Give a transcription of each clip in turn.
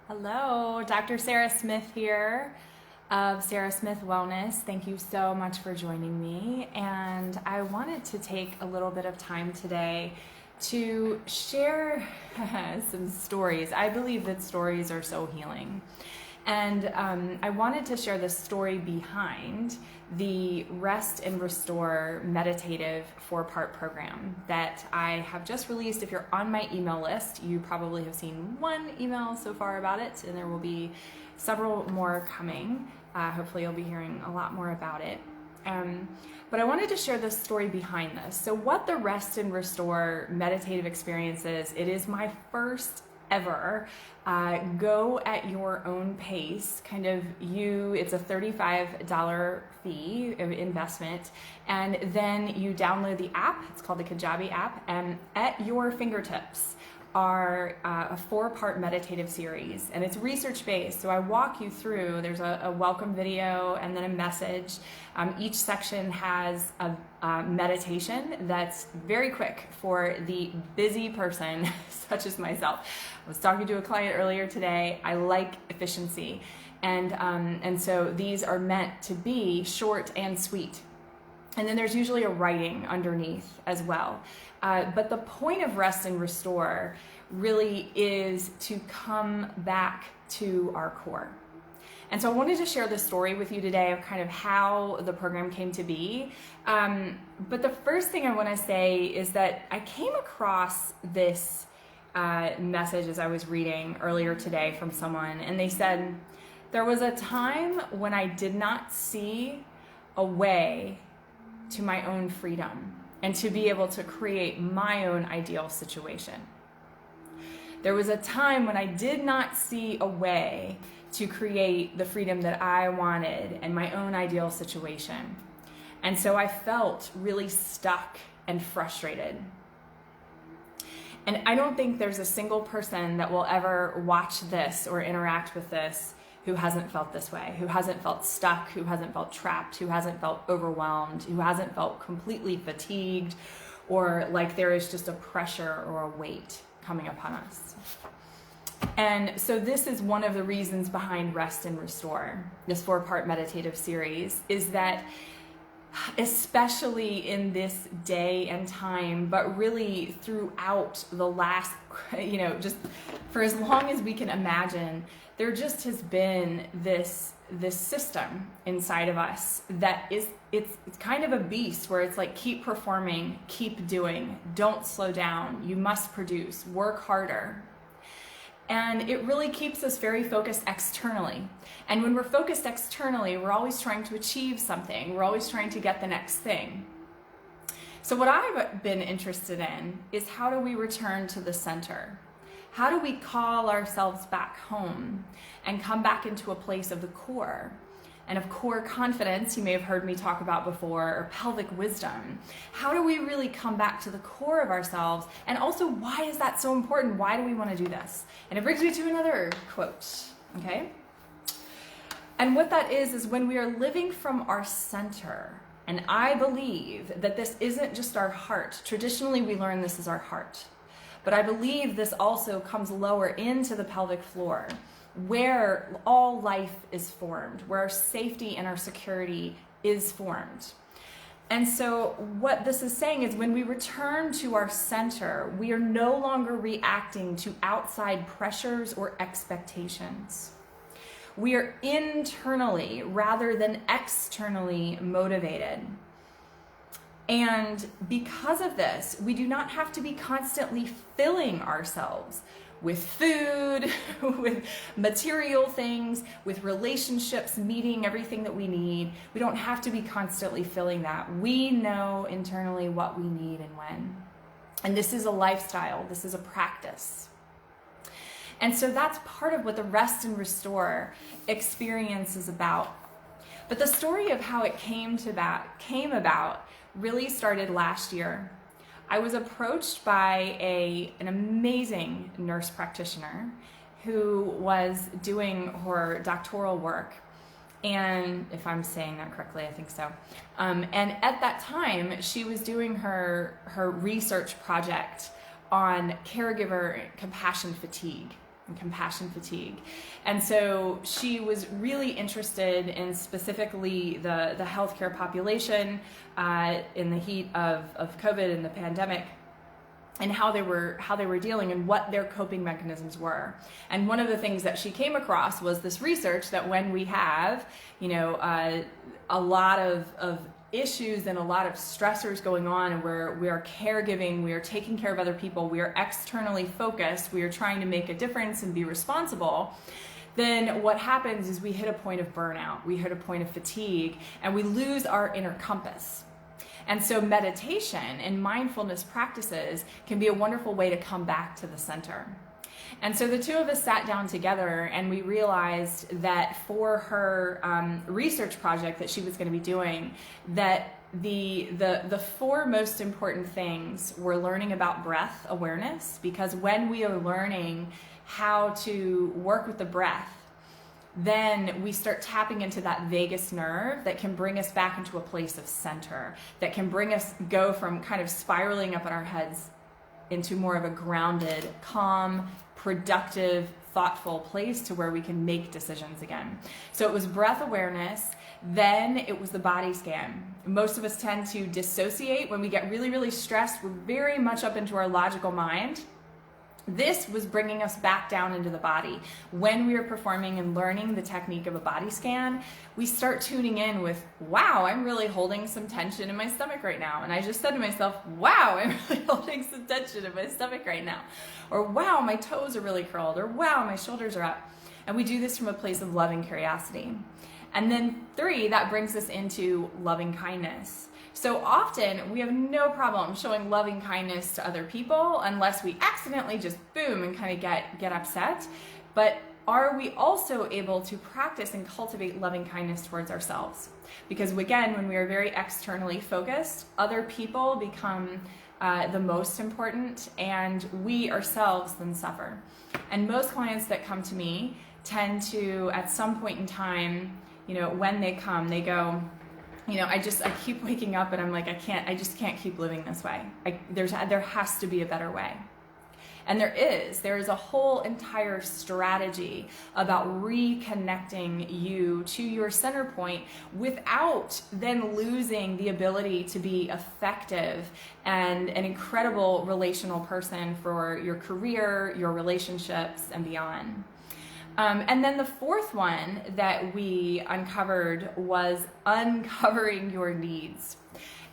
Hello, Dr. Sarah Smith here of Sarah Smith Wellness. Thank you so much for joining me. And I wanted to take a little bit of time today to share some stories. I believe that stories are so healing. And I wanted to share the story behind the Rest and Restore meditative 4-part program that I have just released. If you're on my email list, you probably have seen one email so far about it, and there will be several more coming. Hopefully you'll be hearing a lot more about it. But I wanted to share the story behind this. So what the Rest and Restore meditative experience is, it is my first ever go at your own pace it's a $35 fee of investment, and then you download the app. It's called the Kajabi app, and at your fingertips are a 4-part meditative series, and it's research-based. So I walk you through, there's a welcome video and then a message. Each section has a meditation that's very quick for the busy person, such as myself. I was talking to a client earlier today. I like efficiency. And so these are meant to be short and sweet. And then there's usually a writing underneath as well. But the point of Rest and Restore really is to come back to our core. And so I wanted to share the story with you today of kind of how the program came to be. But the first thing I want to say is that I came across this message as I was reading earlier today from someone, and they said, there was a time when I did not see a way to my own freedom and to be able to create my own ideal situation. There was a time when I did not see a way to create the freedom that I wanted and my own ideal situation. And so I felt really stuck and frustrated. And I don't think there's a single person that will ever watch this or interact with this who hasn't felt this way, who hasn't felt stuck, who hasn't felt trapped, who hasn't felt overwhelmed, who hasn't felt completely fatigued, or like there is just a pressure or a weight coming upon us. And so this is one of the reasons behind Rest and Restore, this 4-part meditative series, is that especially in this day and time, but really throughout the last, just for as long as we can imagine, there just has been this system inside of us that it's kind of a beast, where it's like, keep performing, keep doing, don't slow down, you must produce, work harder. And it really keeps us very focused externally. And when we're focused externally, we're always trying to achieve something. We're always trying to get the next thing. So what I've been interested in is, how do we return to the center? How do we call ourselves back home and come back into a place of the core? And of core confidence, you may have heard me talk about before, or pelvic wisdom. How do we really come back to the core of ourselves? And also, why is that so important? Why do we want to do this? And it brings me to another quote, okay? And what that is when we are living from our center, and I believe that this isn't just our heart. Traditionally, we learn this is our heart. But I believe this also comes lower into the pelvic floor, where all life is formed, where our safety and our security is formed. And so what this is saying is, when we return to our center, we are no longer reacting to outside pressures or expectations. We are internally rather than externally motivated. And because of this, we do not have to be constantly filling ourselves with food, with material things, with relationships, meeting everything that we need. We don't have to be constantly filling that. We know internally what we need and when. And this is a lifestyle. This is a practice. And so that's part of what the Rest and Restore experience is about. But the story of how it came about really started last year. I was approached by an amazing nurse practitioner who was doing her doctoral work, and if I'm saying that correctly, I think so. And at that time, she was doing her research project on caregiver compassion fatigue. and compassion fatigue. And so she was really interested in specifically the healthcare population in the heat of COVID and the pandemic, and how they were dealing and what their coping mechanisms were. And one of the things that she came across was this research that when we have, a lot of issues and a lot of stressors going on, and we are caregiving, we are taking care of other people, we are externally focused, we are trying to make a difference and be responsible, then what happens is we hit a point of burnout, we hit a point of fatigue, and we lose our inner compass. And so meditation and mindfulness practices can be a wonderful way to come back to the center. And so the two of us sat down together, and we realized that for her research project that she was going to be doing, that the four most important things were learning about breath awareness, because when we are learning how to work with the breath, then we start tapping into that vagus nerve that can bring us back into a place of center, that can bring us go from kind of spiraling up in our heads into more of a grounded, calm, productive, thoughtful place to where we can make decisions again. So it was breath awareness, then it was the body scan. Most of us tend to dissociate when we get really, really stressed. We're very much up into our logical mind. This was bringing us back down into the body. When we are performing and learning the technique of a body scan, we start tuning in with, wow, I'm really holding some tension in my stomach right now. And I just said to myself, wow, I'm really holding some tension in my stomach right now. Or wow, my toes are really curled. Or wow, my shoulders are up. And we do this from a place of loving curiosity. And then 3, that brings us into loving kindness. So often we have no problem showing loving kindness to other people unless we accidentally just boom and kind of get upset. But are we also able to practice and cultivate loving kindness towards ourselves? Because again, when we are very externally focused, other people become the most important, and we ourselves then suffer. And most clients that come to me tend to, at some point in time, when they come, they go, I keep waking up and I'm like, I just can't keep living this way. There has to be a better way. And there is a whole entire strategy about reconnecting you to your center point without then losing the ability to be effective and an incredible relational person for your career, your relationships, and beyond. And then the 4th one that we uncovered was uncovering your needs.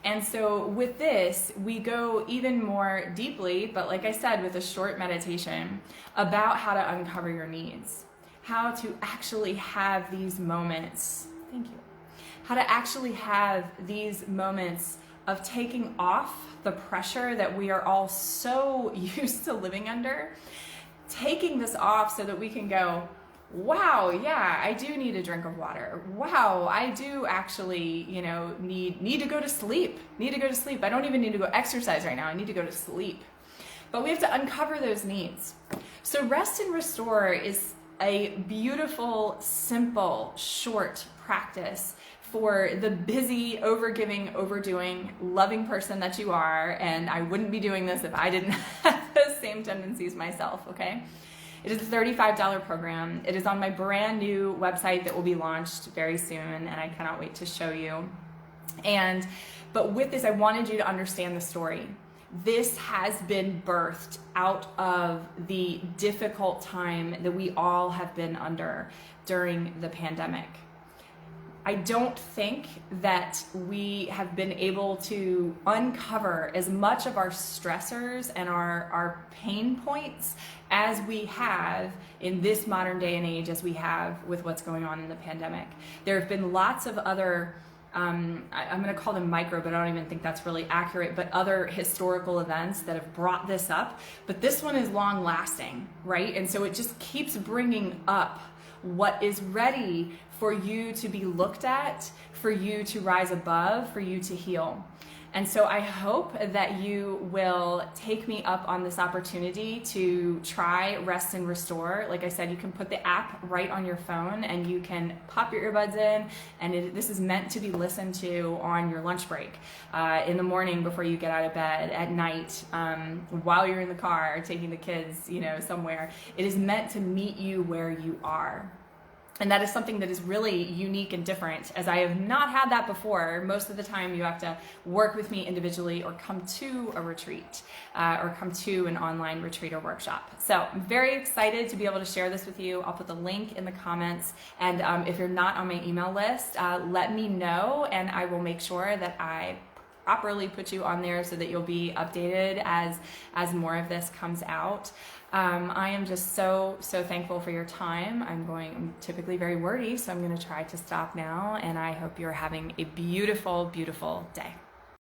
And so with this, we go even more deeply, but like I said, with a short meditation about how to uncover your needs, how to actually have these moments. Thank you. How to actually have these moments of taking off the pressure that we are all so used to living under, taking this off so that we can go, wow, yeah, I do need a drink of water. Wow, I do actually, need to go to sleep. I don't even need to go exercise right now. I need to go to sleep. But we have to uncover those needs. So rest and restore is a beautiful, simple, short practice for the busy, overgiving, overdoing, loving person that you are. And I wouldn't be doing this if I didn't have those same tendencies myself, okay? It is a $35 program. It is on my brand new website that will be launched very soon, and I cannot wait to show you. But with this, I wanted you to understand the story. This has been birthed out of the difficult time that we all have been under during the pandemic. I don't think that we have been able to uncover as much of our stressors and our pain points as we have in this modern day and age as we have with what's going on in the pandemic. There have been lots of other, I'm going to call them micro, but I don't even think that's really accurate, but other historical events that have brought this up. But this one is long lasting, right? And so it just keeps bringing up what is ready for you to be looked at, for you to rise above, for you to heal. And so I hope that you will take me up on this opportunity to try Rest and Restore. Like I said, you can put the app right on your phone and you can pop your earbuds in, and this is meant to be listened to on your lunch break, in the morning before you get out of bed, at night, while you're in the car taking the kids, somewhere. It is meant to meet you where you are. And that is something that is really unique and different, as I have not had that before. Most of the time you have to work with me individually or come to a retreat, or come to an online retreat or workshop. So I'm very excited to be able to share this with you. I'll put the link in the comments. And if you're not on my email list, let me know, and I will make sure that I properly put you on there so that you'll be updated as more of this comes out. I am just so thankful for your time. I'm typically very wordy, so I'm going to try to stop now, and I hope you're having a beautiful, beautiful day.